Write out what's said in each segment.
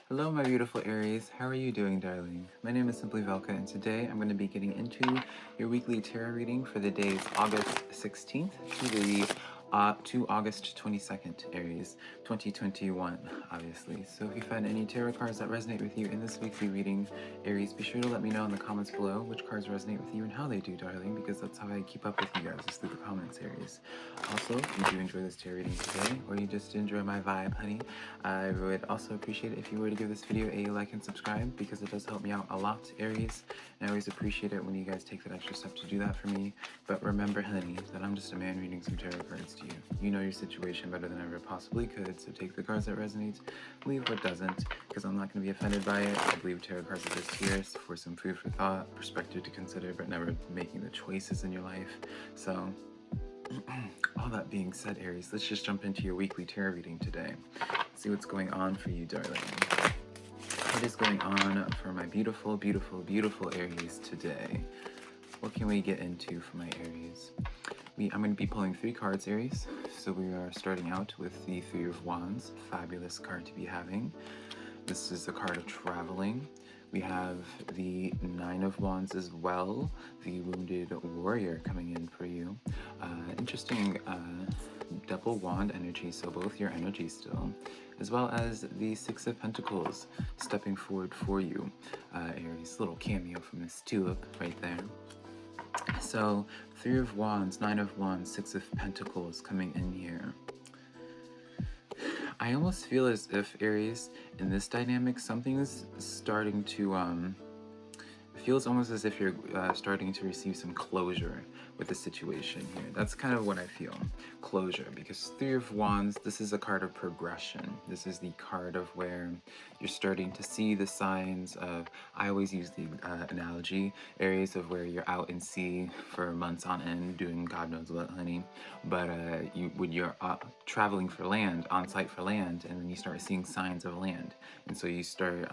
Hello, my beautiful Aries. How are you doing, darling? My name is SimplyVelca, and today I'm going to be getting into your weekly tarot reading for the days August 16th to August 22nd, Aries, 2021, obviously. So if you find any tarot cards that resonate with you in this weekly reading, Aries, be sure to let me know in the comments below which cards resonate with you and how they do, darling, because that's how I keep up with you guys, is through the comments, Aries. Also, if you do enjoy this tarot reading today, or you just enjoy my vibe, honey, I would also appreciate it if you were to give this video a like and subscribe, because it does help me out a lot, Aries. And I always appreciate it when you guys take that extra step to do that for me. But remember, honey, that I'm just a man reading some tarot cards to you. You know your situation better than I ever possibly could, so take the cards that resonate, leave what doesn't, because I'm not going to be offended by it. I believe tarot cards are just here for some food for thought, perspective to consider, but never making the choices in your life. So all that being said, Aries, let's just jump into your weekly tarot reading today. See what's going on for you, darling. What is going on for my beautiful, beautiful, beautiful Aries today? What can we get into for my Aries? I'm going to be pulling 3 cards, Aries. So we are starting out with the 3 of Wands, fabulous card to be having. This is the card of traveling. We have the 9 of Wands as well, the Wounded Warrior coming in for you. Interesting double wand energy, so both your energies still, as well as the 6 of Pentacles stepping forward for you. Aries, little cameo from this tulip right there. So 3 of Wands, 9 of Wands, 6 of Pentacles coming in here. I almost feel as if, Aries, in this dynamic, something is starting to, it feels almost as if you're starting to receive some closure with the situation here. That's kind of what I feel. Closure, because 3 of Wands, this is a card of progression. This is the card of where you're starting to see the signs of, I always use the analogy, Aries, of where you're out in sea for months on end doing God knows what, honey. But when you're traveling for land, on site for land, and then you start seeing signs of land. And so you start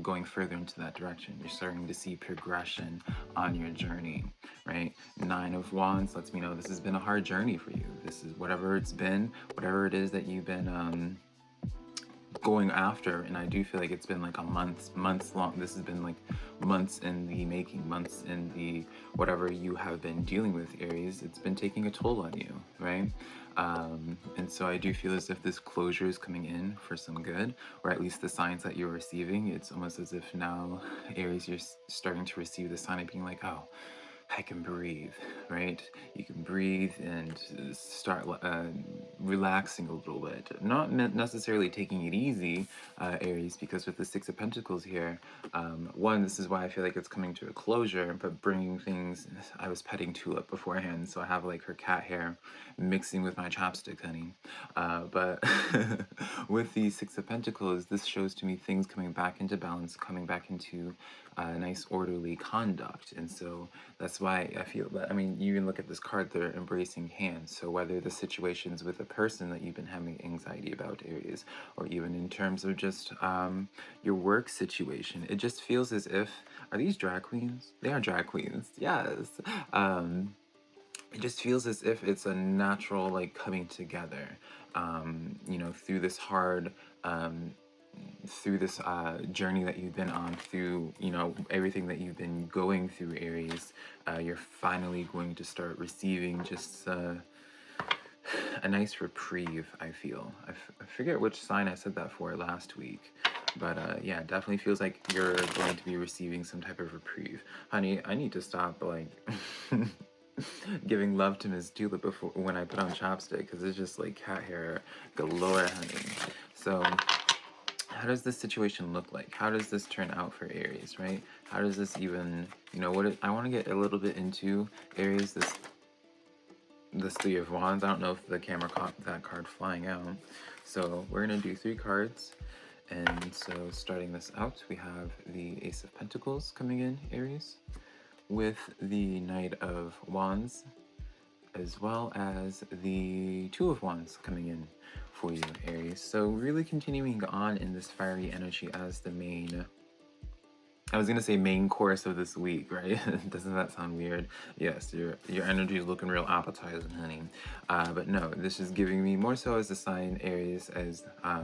going further into that direction. You're starting to see progression on your journey, right? 9 of Wands lets me know this has been a hard journey for you. This is whatever it's been, whatever it is that you've been going after, and I do feel like it's been like a months long. This has been like months in the making, months in the whatever you have been dealing with, Aries. It's been taking a toll on you, right? And so I do feel as if this closure is coming in for some good, or at least the signs that you're receiving. It's almost as if now, Aries, you're starting to receive the sign of being like, oh, I can breathe, right? You can breathe and start relaxing a little bit. Not necessarily taking it easy, Aries, because with the 6 of Pentacles here, one, this is why I feel like it's coming to a closure, but bringing things, I was petting Tulip beforehand, so I have like her cat hair mixing with my chapstick, honey. But with the 6 of Pentacles, this shows to me things coming back into balance, coming back into nice orderly conduct. And so that's why I feel that, I mean, you even look at this card, they're embracing hands. So whether the situations with a person that you've been having anxiety about, Aries, or even in terms of just your work situation, it just feels as if, are these drag queens? They are drag queens, yes. It just feels as if it's a natural, like, coming together, you know, through this hard, through this journey that you've been on, through, you know, everything that you've been going through, Aries. You're finally going to start receiving just a nice reprieve, I feel. I forget which sign I said that for last week. But yeah, it definitely feels like you're going to be receiving some type of reprieve. Honey, I need to stop, like, giving love to Miss Tulip before when I put on chapstick, because it's just like cat hair galore, honey. So how does this situation look like? How does this turn out for Aries, right? How does this even, you know, I want to get a little bit into, Aries, this 3 of Wands. I don't know if the camera caught that card flying out. So we're going to do 3 cards. And so starting this out, we have the Ace of Pentacles coming in, Aries, with the Knight of Wands, as well as the 2 of Wands coming in for you, Aries. So really continuing on in this fiery energy as the main I was gonna say main course of this week, right? Doesn't that sound weird? Yes, your energy is looking real appetizing, honey. But no, this is giving me more so as a sign, Aries, as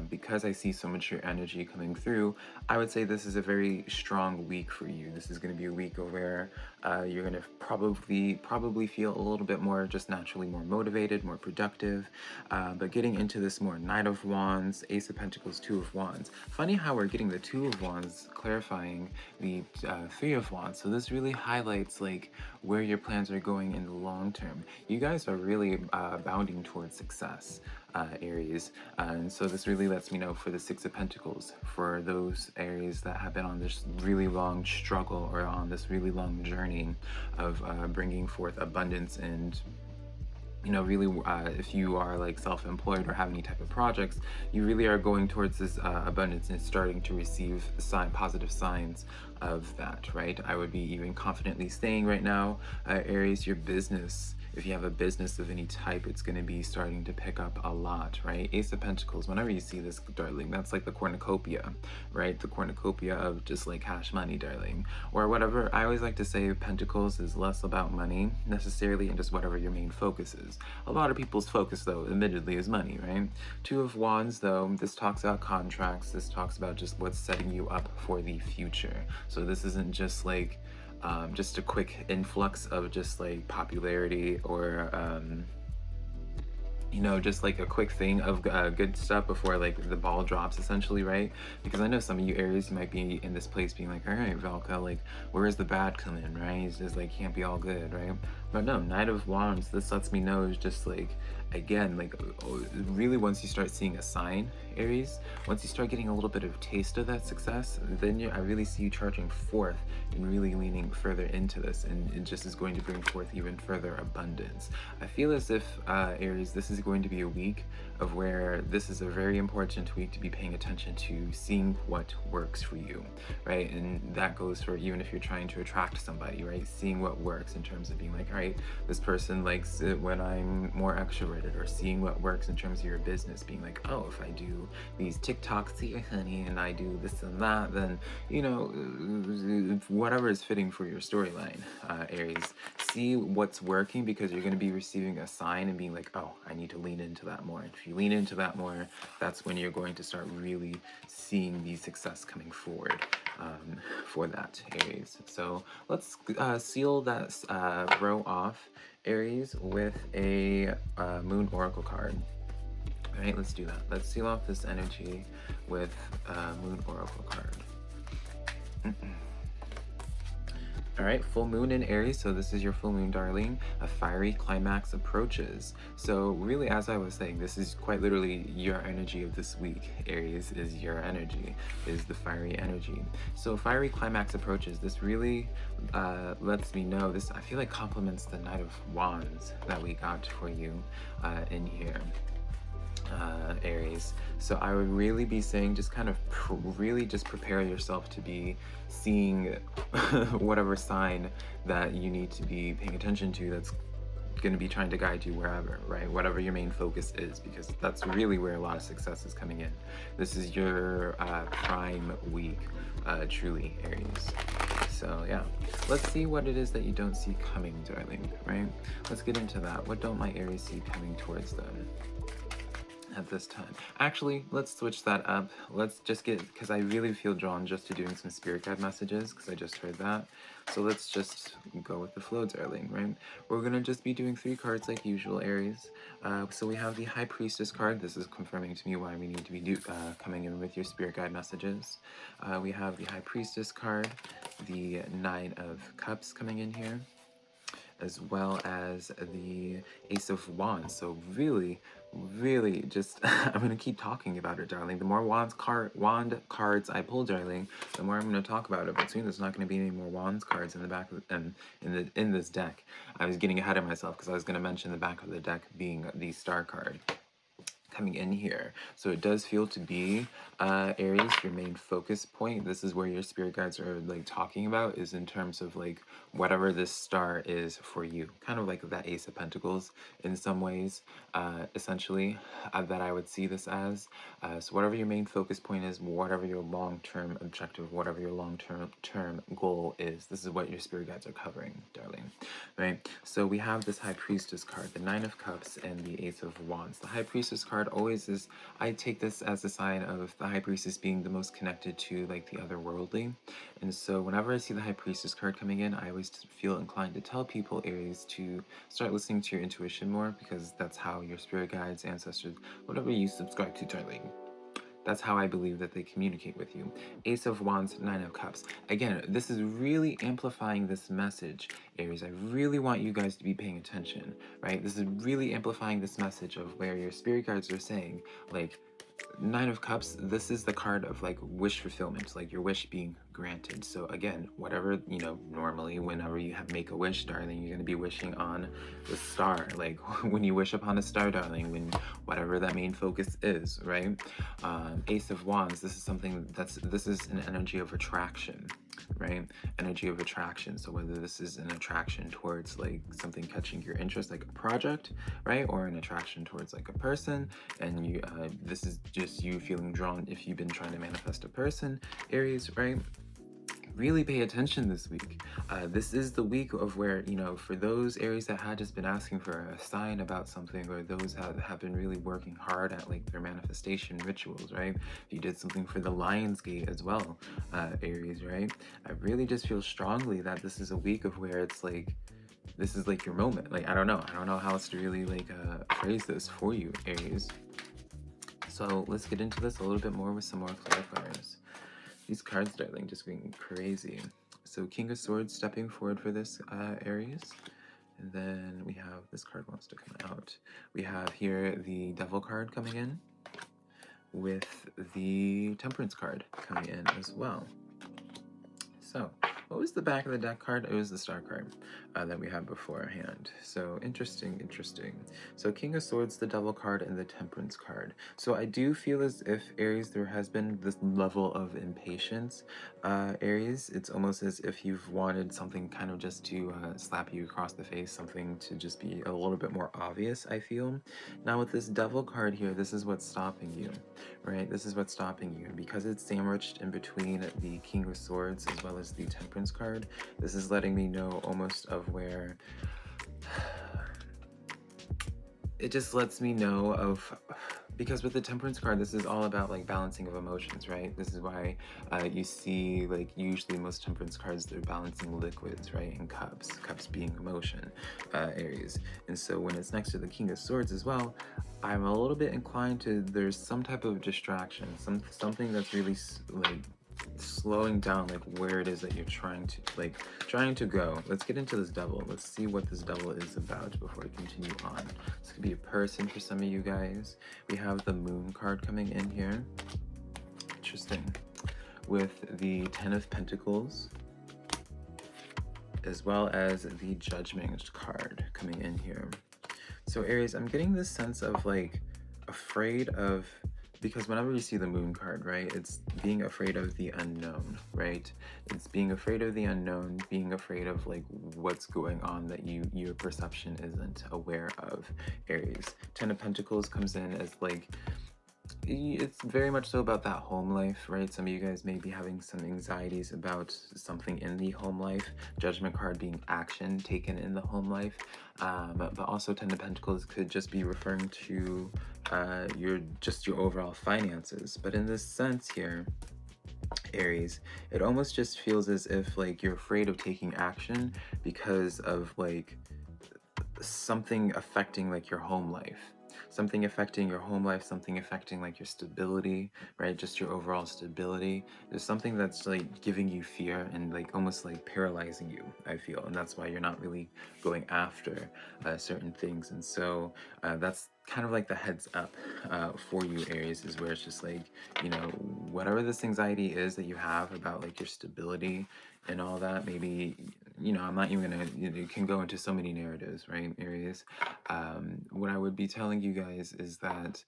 because I see so much your energy coming through. I would say this is a very strong week for you. This is gonna be a week where you're gonna probably feel a little bit more just naturally more motivated, more productive. But getting into this more, Knight of Wands, Ace of Pentacles, Two of Wands. Funny how we're getting the Two of Wands clarifying the Three of Wands. So this really highlights like where your plans are going in the long term. You guys are really bounding towards success, Aries. And so this really lets me know for the Six of Pentacles, for those Aries that have been on this really long struggle or on this really long journey of bringing forth abundance and really, if you are like self-employed or have any type of projects, you really are going towards this abundance and starting to receive positive signs of that, right? I would be even confidently saying right now, Aries, your business, if you have a business of any type, it's going to be starting to pick up a lot, right? Ace of Pentacles, whenever you see this, darling, that's like the cornucopia, right? The cornucopia of just like cash money, darling, or whatever. I always like to say Pentacles is less about money necessarily and just whatever your main focus is. A lot of people's focus, though, admittedly, is money, right? Two of Wands, though, this talks about contracts. This talks about just what's setting you up for the future. So this isn't just like just a quick influx of just like popularity or just like a quick thing of good stuff before like the ball drops, essentially, right? Because I know some of you Aries, you might be in this place being like, all right, Velka, like, where is the bad coming, right? It's just like, can't be all good, right? But no, Knight of Wands, this lets me know is just like, again, like, really once you start seeing a sign, Aries, once you start getting a little bit of taste of that success, then I really see you charging forth and really leaning further into this, and it just is going to bring forth even further abundance. I feel as if, Aries, this is going to be a week of where this is a very important week to be paying attention to seeing what works for you, right? And that goes for even if you're trying to attract somebody, right? Seeing what works in terms of being like, all right, this person likes it when I'm more extroverted, or seeing what works in terms of your business, being like, oh, if I do these TikToks here, honey, and I do this and that, then, whatever is fitting for your storyline, Aries, see what's working, because you're going to be receiving a sign and being like, oh, I need to lean into that more. If you lean into that more, that's when you're going to start really seeing the success coming forward for that, Aries. So let's seal that row off, Aries, with a Moon Oracle card. All right, let's do that. Let's seal off this energy with a Moon Oracle card. All right, full moon in Aries, so this is your full moon, darling. A fiery climax approaches. So really, as I was saying, this is quite literally your energy of this week. Aries is your energy, is the fiery energy. So fiery climax approaches. This really lets me know, this I feel like complements the Knight of Wands that we got for you in here. Aries. So I would really be saying just kind of really just prepare yourself to be seeing whatever sign that you need to be paying attention to that's going to be trying to guide you wherever, right? Whatever your main focus is, because that's really where a lot of success is coming in. This is your prime week, truly, Aries. So yeah, let's see what it is that you don't see coming, darling, right? Let's get into that. What don't my Aries see coming towards them at this time? Actually, let's switch that up. Let's just get, because I really feel drawn just to doing some spirit guide messages, because I just heard that. So let's just go with the flow, darling, right? We're going to just be doing 3 cards like usual, Aries. So we have the High Priestess card. This is confirming to me why we need to be coming in with your spirit guide messages. We have the High Priestess card, the 9 of Cups coming in here, as well as the Ace of Wands. So really just, I'm going to keep talking about it, darling. The more wand cards I pull, darling, the more I'm going to talk about it. But soon there's not going to be any more wands cards in the back of in this deck. I was getting ahead of myself because I was going to mention the back of the deck being the star card. coming in here. So it does feel to be Aries, your main focus point. This is where your spirit guides are like talking about, is in terms of like whatever this star is for you, kind of like that Ace of Pentacles in some ways, essentially, that I would see this as. So whatever your main focus point is, whatever your long-term objective, whatever your long-term goal is, this is what your spirit guides are covering, darling. Right? So we have this High Priestess card, the Nine of Cups, and the Ace of Wands. The High Priestess card always is, I take this as a sign of the High Priestess being the most connected to like the otherworldly. And so whenever I see the High Priestess card coming in, I always feel inclined to tell people, Aries, to start listening to your intuition more, because that's how your spirit guides, ancestors, whatever you subscribe to, darling, that's how I believe that they communicate with you. Ace of Wands, Nine of Cups. Again, this is really amplifying this message, Aries. I really want you guys to be paying attention, right? This is really amplifying this message of where your spirit guides are saying, like, Nine of Cups, this is the card of like wish fulfillment, like your wish being granted. So again, whatever, you know, normally whenever you make a wish, darling, you're going to be wishing on the star. Like when you wish upon a star, darling, when whatever that main focus is, right? Ace of Wands, this is something this is an energy of attraction, right? Energy of attraction. So whether this is an attraction towards like something catching your interest, like a project, right? Or an attraction towards like a person, and you this is just you feeling drawn if you've been trying to manifest a person, Aries, right? Really pay attention this week. This is the week of where, you know, for those Aries that had just been asking for a sign about something, or those that have been really working hard at like their manifestation rituals, right? If you did something for the Lion's Gate as well, Aries, right? I really just feel strongly that this is a week of where it's like, this is like your moment. Like, I don't know how else to really like phrase this for you, Aries. So let's get into this a little bit more with some more clarifiers. These cards, darling, just being crazy. So King of Swords stepping forward for this, Aries. And then we have, this card wants to come out. We have here the Devil card coming in, with the Temperance card coming in as well. So, what was the back of the deck card? It was the Star card that we had beforehand. So, interesting. So, King of Swords, the Devil card, and the Temperance card. So, I do feel as if, Aries, there has been this level of impatience. Aries, it's almost as if you've wanted something kind of just to slap you across the face, something to just be a little bit more obvious, I feel. Now, with this Devil card here, this is what's stopping you, right? This is what's stopping you. And because it's sandwiched in between the King of Swords as well as the Temperance card, this is letting me know almost of where it just lets me know of, because with the Temperance card, this is all about like balancing of emotions, right? This is why you see like usually most Temperance cards, they're balancing liquids, right? And cups being emotion, Aries. And so when it's next to the King of Swords as well, I'm a little bit inclined to, there's some type of distraction, something that's really like slowing down like where it is that you're trying to go. Let's get into this Devil. Let's see what this Devil is about before I continue on. This could be a person for some of you guys. We have the Moon card coming in here. Interesting. With the Ten of Pentacles, as well as the Judgment card coming in here. So Aries, I'm getting this sense of like afraid of, because whenever you see the Moon card, right, it's being afraid of the unknown, right? It's being afraid of the unknown, being afraid of like what's going on that your perception isn't aware of, Aries. Ten of Pentacles comes in as like, it's very much so about that home life, right? Some of you guys may be having some anxieties about something in the home life. Judgment card being action taken in the home life. But also Ten of Pentacles could just be referring to your overall finances. But in this sense here, Aries, it almost just feels as if like you're afraid of taking action because of like something affecting like your home life. Something affecting your home life, something affecting like your stability, right? Just your overall stability. There's something that's like giving you fear and like almost like paralyzing you, I feel. And that's why you're not really going after certain things. And so that's kind of like the heads up for you, Aries, is where it's just like, you know, whatever this anxiety is that you have about like your stability and all that, maybe, you know, I'm not even gonna, you can go into so many narratives, right, Aries? What I would be telling you guys is that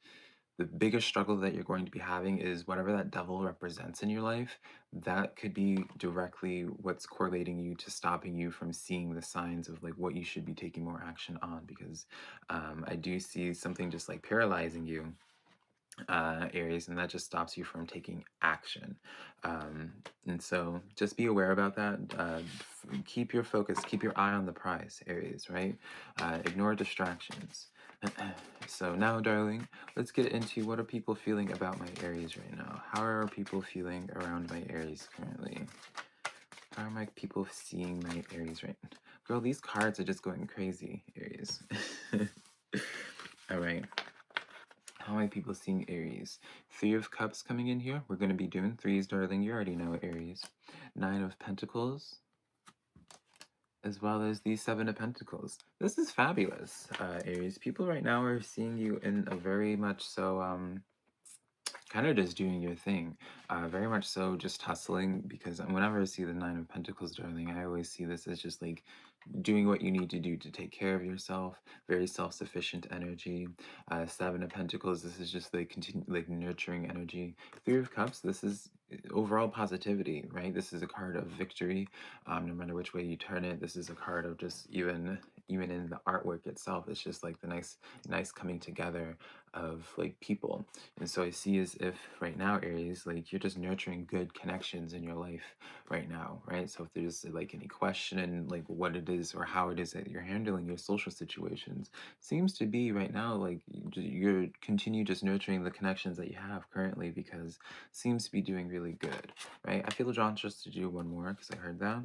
the biggest struggle that you're going to be having is whatever that devil represents in your life, that could be directly what's correlating you to stopping you from seeing the signs of like what you should be taking more action on. Because I do see something just like paralyzing you, Aries, and that just stops you from taking action. And so just be aware about that. Keep your focus, keep your eye on the prize, Aries, right? Ignore distractions. So now, darling, let's get into what are people feeling about my Aries right now. How are people feeling around my Aries currently? How are my people seeing my Aries right now? Girl, these cards are just going crazy, Aries. All right. How are people seeing Aries? Three of Cups coming in here. We're going to be doing threes, darling. You already know Aries. Nine of Pentacles, as well as the Seven of Pentacles. This is fabulous, Aries. People right now are seeing you in a very much so, kind of just doing your thing. Very much so just hustling, because whenever I see the Nine of Pentacles, darling, I always see this as just like doing what you need to do to take care of yourself. Very self-sufficient energy. Seven of Pentacles, this is just like like nurturing energy. Three of Cups, this is overall positivity, right? This is a card of victory. No matter which way you turn it, this is a card of just even in the artwork itself, it's just like the nice coming together of like people. And so I see as if right now, Aries, like you're just nurturing good connections in your life right now, right? So if there's like any question and like what it is or how it is that you're handling your social situations, seems to be right now like you're continue just nurturing the connections that you have currently, because seems to be doing really good, right? I feel drawn just to do one more because I heard that.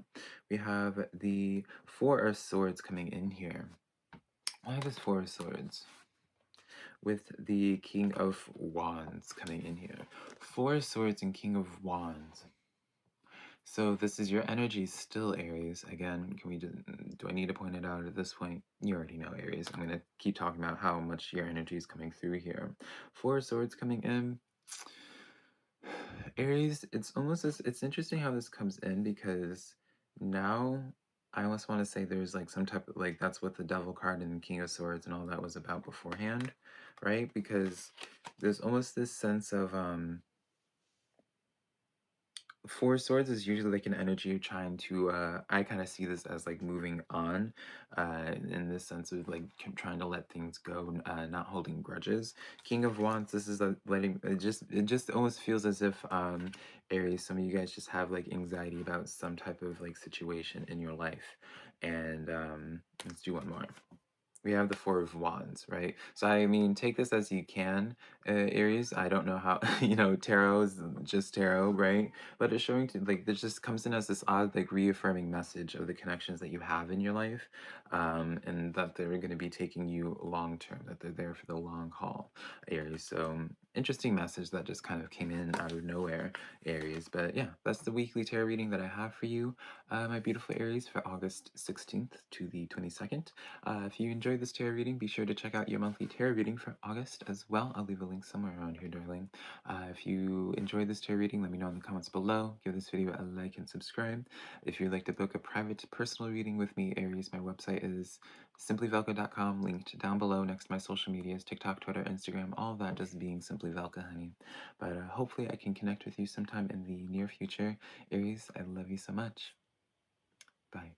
We have the Four of Swords coming in here. Why this Four of Swords? With the King of Wands coming in here. Four of Swords and King of Wands. So this is your energy still, Aries. Again, can we do I need to point it out at this point? You already know, Aries. I'm going to keep talking about how much your energy is coming through here. Four of Swords coming in. Aries, it's almost as it's interesting how this comes in, because now I almost want to say there's like some type of like that's what the Devil card and the King of Swords and all that was about beforehand, right? Because there's almost this sense of Four of Swords is usually like an energy of trying to, I kind of see this as like moving on, in this sense of like trying to let things go, not holding grudges. King of Wands, this is letting, it just almost feels as if, Aries, some of you guys just have like anxiety about some type of like situation in your life. And, let's do one more. We have the Four of Wands, right? So I mean, take this as you can, Aries. I don't know how, tarot is just tarot, right? But it's showing to like this just comes in as this odd, like reaffirming message of the connections that you have in your life, and that they're going to be taking you long term, that they're there for the long haul, Aries. So interesting message that just kind of came in out of nowhere, Aries. But yeah, that's the weekly tarot reading that I have for you, my beautiful Aries, for August 16th to the 22nd. If you enjoyed this tarot reading, be sure to check out your monthly tarot reading for August as well. I'll leave a link somewhere around here, darling. If you enjoyed this tarot reading, let me know in the comments below. Give this video a like and subscribe. If you'd like to book a private personal reading with me, Aries, my website is SimplyVelca.com, linked down below next to my social medias, TikTok, Twitter, Instagram, all of that just being Simply Velca, honey. But hopefully I can connect with you sometime in the near future. Aries, I love you so much. Bye.